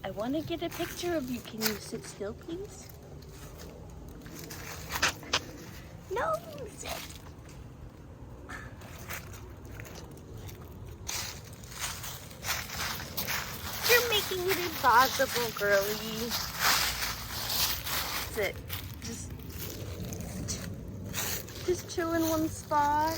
I want to get a picture of you. Can you sit still, please? No, sit. You're making it impossible, girlie. Sit. Just chill in one spot.